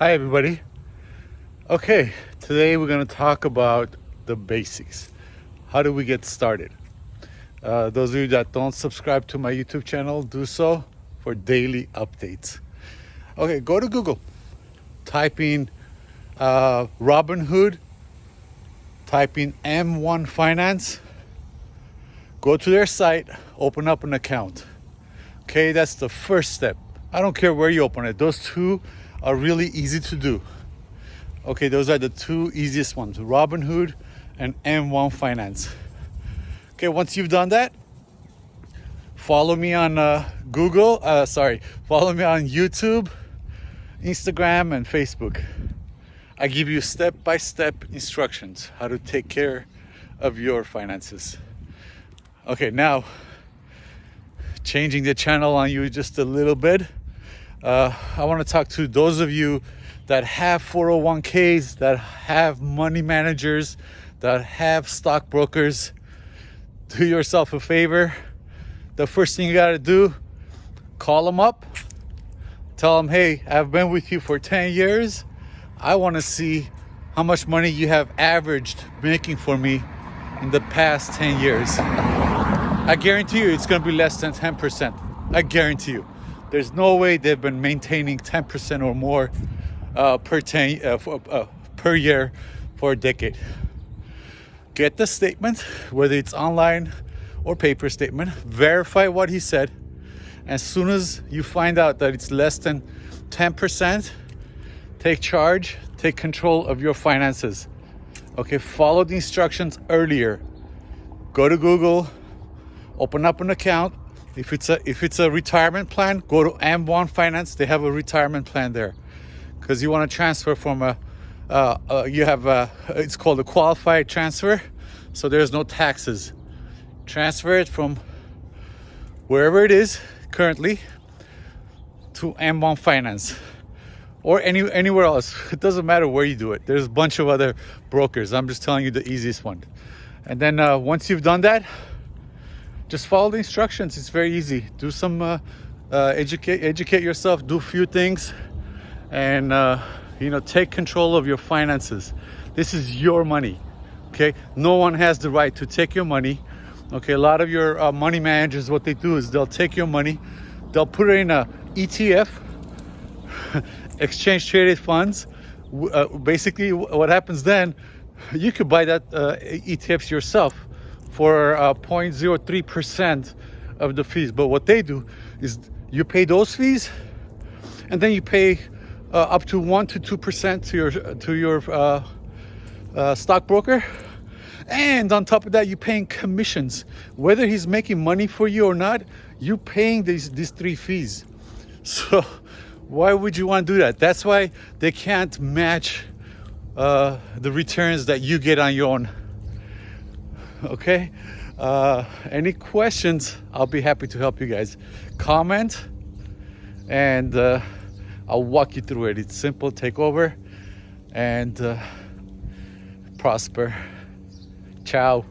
Hi everybody. Okay, today we're going to talk about the basics. How do we get started? Those of you that don't subscribe to my YouTube channel, do so for daily updates. Okay, go to Google, type in Robinhood, type in M1 Finance, go to their site, open up an account. Okay, that's the first step. I don't care where you open it. Those two are really easy to do. Okay, those are the two easiest ones, Robinhood and M1 Finance. Okay, once you've done that, follow me on follow me on YouTube, Instagram, and Facebook. I give you step-by-step instructions how to take care of your finances. Okay, now changing the channel on you just a little bit. I want to talk to those of you that have 401ks, that have money managers, that have stockbrokers. Do yourself a favor. The first thing you got to do, call them up. Tell them, hey, I've been with you for 10 years. I want to see how much money you have averaged making for me in the past 10 years. I guarantee you it's going to be less than 10%. I guarantee you. There's no way they've been maintaining 10% or more per year for a decade. Get the statement, whether it's online or paper statement, verify what he said. As soon as you find out that it's less than 10%, take charge, take control of your finances. Okay, follow the instructions earlier. Go to Google, open up an account. If it's a retirement plan, go to M1 Finance. They have a retirement plan there, because you want to transfer from it's called a qualified transfer, so there's no taxes. Transfer it from wherever it is currently to M1 Finance or anywhere else. It doesn't matter where you do it. There's a bunch of other brokers. I'm just telling you the easiest one. And then once you've done that, just follow the instructions. It's very easy. Do some educate yourself. Do a few things, and take control of your finances. This is your money. Okay, no one has the right to take your money. Okay, a lot of your money managers, what they do is they'll take your money, they'll put it in a ETF, exchange traded funds. Basically, what happens then? You could buy that ETFs yourself for 0.03% of the fees. But what they do is you pay those fees, and then you pay up to 1 to 2% to your stockbroker, and on top of that, you're paying commissions. Whether he's making money for you or not, you're paying these three fees. So why would you want to do that? That's why they can't match the returns that you get on your own. Okay, any questions? I'll be happy to help you guys. Comment, and I'll walk you through it. It's simple. Take over and prosper. Ciao.